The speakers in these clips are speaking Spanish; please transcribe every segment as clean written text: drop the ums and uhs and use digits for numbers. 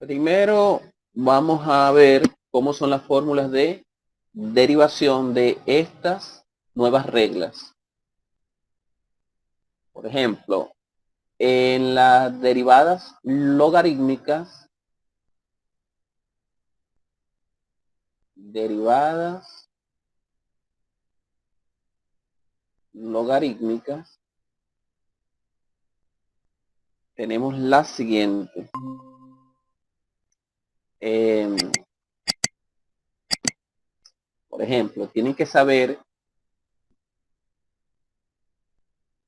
Primero vamos a ver cómo son las fórmulas de derivación de estas nuevas reglas. Por ejemplo, en las derivadas logarítmicas, tenemos la siguiente. Por ejemplo, tienen que saber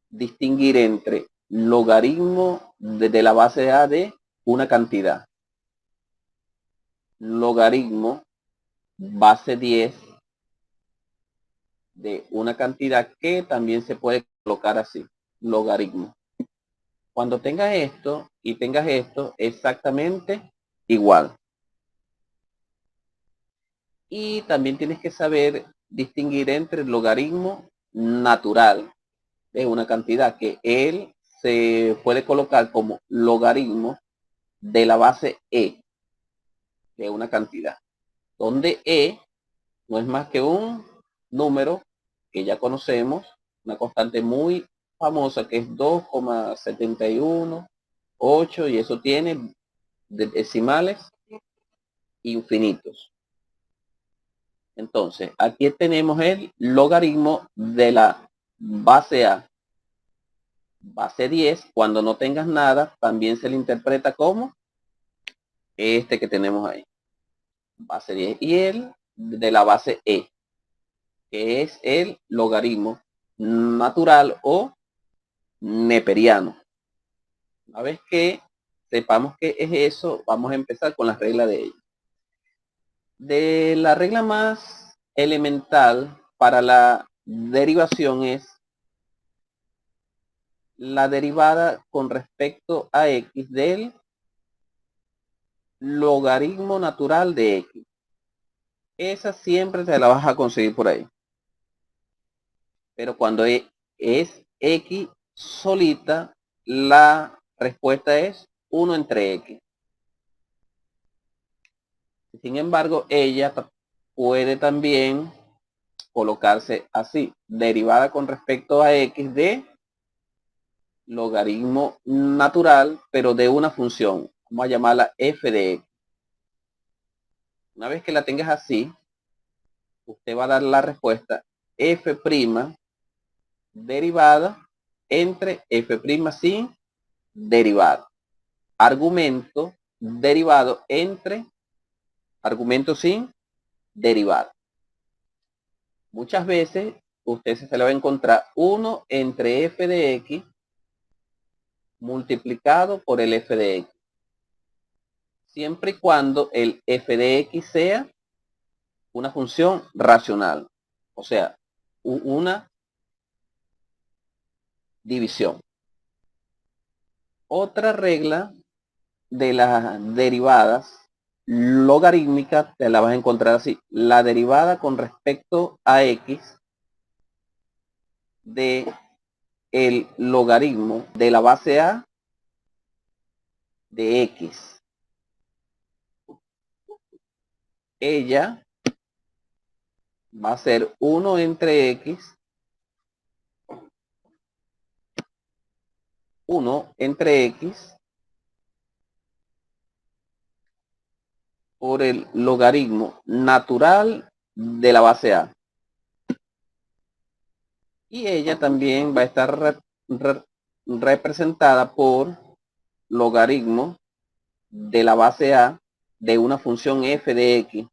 distinguir entre logaritmo de la base A de una cantidad, logaritmo base 10 de una cantidad que también se puede colocar así, logaritmo. Cuando tengas esto y tengas esto exactamente igual. Y también tienes que saber distinguir entre el logaritmo natural de una cantidad, que él se puede colocar como logaritmo de la base e de una cantidad, donde e no es más que un número que ya conocemos, una constante muy famosa que es 2,718, y eso tiene decimales infinitos. Entonces, aquí tenemos el logaritmo de la base A. Base 10, cuando no tengas nada, también se le interpreta como este que tenemos ahí. Base 10. Y el de la base E, que es el logaritmo natural o neperiano. Una vez que sepamos qué es eso, vamos a empezar con las reglas de ella. De la regla más elemental para la derivación es la derivada con respecto a x del logaritmo natural de x. Esa siempre te la vas a conseguir por ahí. Pero cuando es x solita, la respuesta es 1 entre x. Sin embargo, ella puede también colocarse así, derivada con respecto a x de logaritmo natural, pero de una función. Vamos a llamarla f de x. Una vez que la tengas así, usted va a dar la respuesta f' derivada entre f' sin derivada. Argumento derivado entre argumento sin derivada. Muchas veces usted se le va a encontrar 1 entre f de x multiplicado por el f de x. Siempre y cuando el f de x sea una función racional. O sea, una división. Otra regla de las derivadas logarítmicas te la vas a encontrar así. La derivada con respecto a x de el logaritmo de la base a de x. Ella va a ser 1 entre x, 1 entre x por el logaritmo natural de la base a. Y ella también va a estar representada por logaritmo de la base a de una función f de x,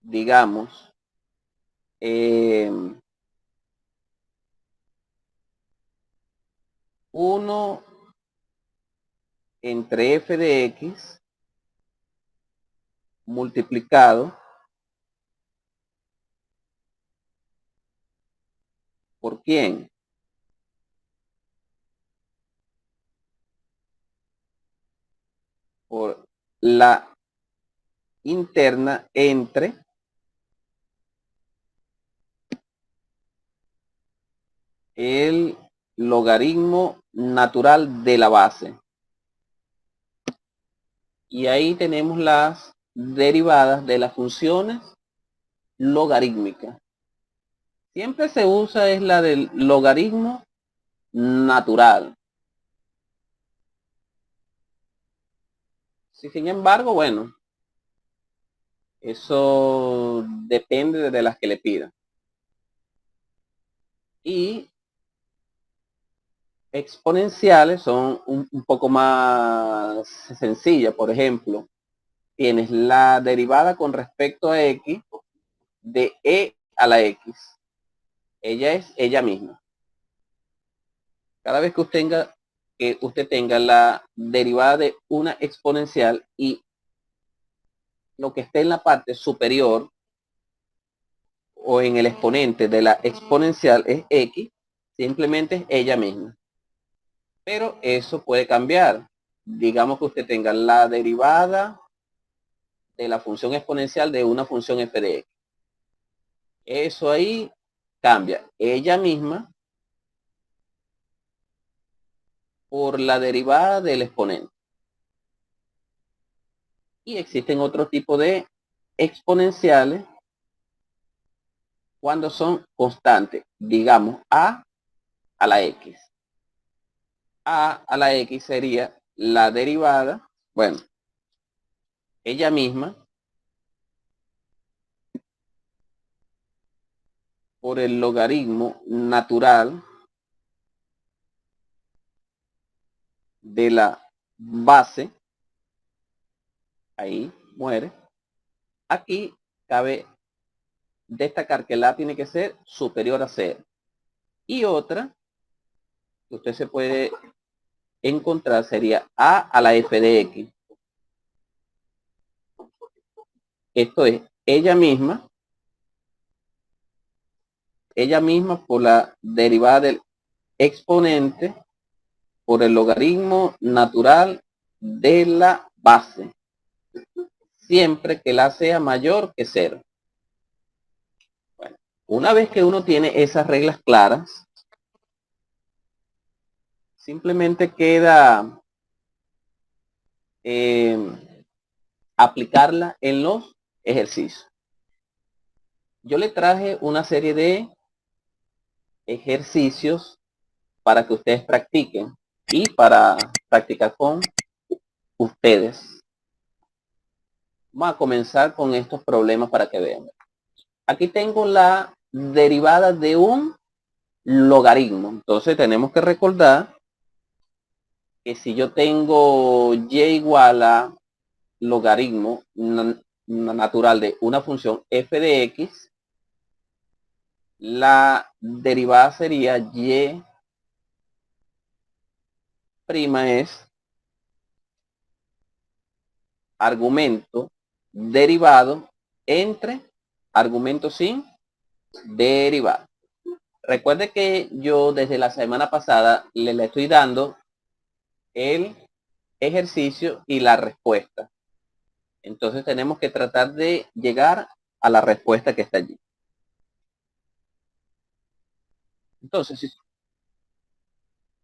digamos, 1 entre f de x multiplicado por quién, por la interna entre el logaritmo natural de la base. Y ahí tenemos las derivadas de las funciones logarítmicas. Siempre se usa es la del logaritmo natural. Sin embargo, bueno, eso depende de las que le pidan. Y exponenciales son un poco más sencillas. Por ejemplo, tienes la derivada con respecto a x de e a la x. Ella es ella misma. Cada vez que usted tenga la derivada de una exponencial y lo que esté en la parte superior o en el exponente de la exponencial es x, simplemente es ella misma. Pero eso puede cambiar. Digamos que usted tenga la derivada de la función exponencial de una función f de x. Eso ahí cambia ella misma por la derivada del exponente. Y existen otro tipo de exponenciales cuando son constantes. Digamos a la x. A la x sería la derivada, bueno, ella misma por el logaritmo natural de la base, ahí muere. Aquí cabe destacar que la tiene que ser superior a 0. Y otra que usted se puede encontrar sería a la f de x. Esto es ella misma por la derivada del exponente por el logaritmo natural de la base, siempre que la sea mayor que 0. Bueno, una vez que uno tiene esas reglas claras, simplemente queda aplicarla en los ejercicios. Yo le traje una serie de ejercicios para que ustedes practiquen y para practicar con ustedes. Vamos a comenzar con estos problemas para que vean. Aquí tengo la derivada de un logaritmo. Entonces tenemos que recordar que si yo tengo y igual a logaritmo natural de una función f de x, la derivada sería y prima es argumento derivado entre argumento sin derivada. Recuerde que yo desde la semana pasada le estoy dando el ejercicio y la respuesta. Entonces tenemos que tratar de llegar a la respuesta que está allí.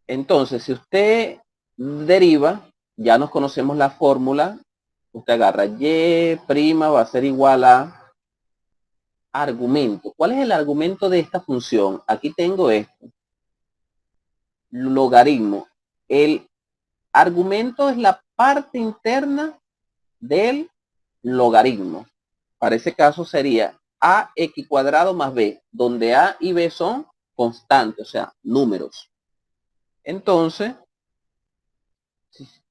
Entonces, si usted deriva, ya nos conocemos la fórmula. Usted agarra y prima va a ser igual a argumento. ¿Cuál es el argumento de esta función? Aquí tengo esto. Logaritmo. El argumento es la parte interna del logaritmo. Para ese caso sería ax cuadrado más b, donde a y b son constantes, o sea, números. Entonces,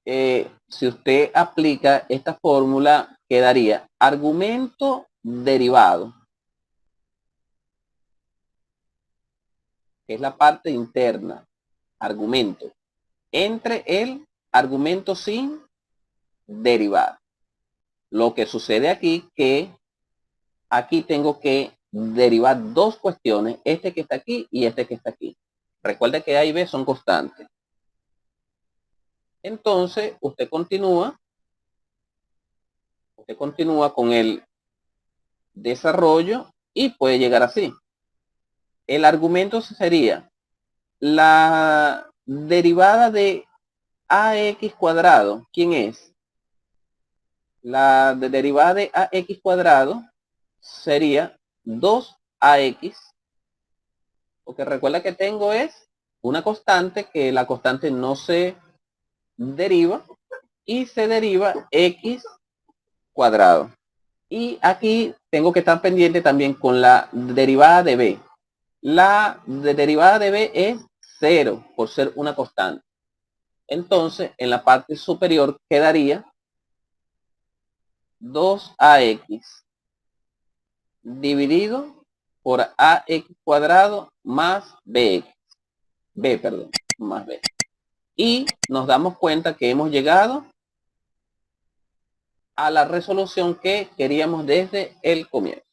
si usted aplica esta fórmula, quedaría argumento derivado, que es la parte interna, argumento, entre el argumento sin derivar. Lo que sucede aquí, que aquí tengo que derivar dos cuestiones, este que está aquí y este que está aquí. Recuerde que A y B son constantes. Entonces, usted continúa con el desarrollo y puede llegar así. El argumento sería la derivada de ax cuadrado. ¿Quién es? La derivada de ax cuadrado sería 2ax, porque recuerda que tengo es una constante, que la constante no se deriva y se deriva x cuadrado. Y aquí tengo que estar pendiente también con la derivada de b. La derivada de b es 0 por ser una constante. Entonces, en la parte superior quedaría 2ax dividido por ax cuadrado más b, perdón, más b. Y nos damos cuenta que hemos llegado a la resolución que queríamos desde el comienzo.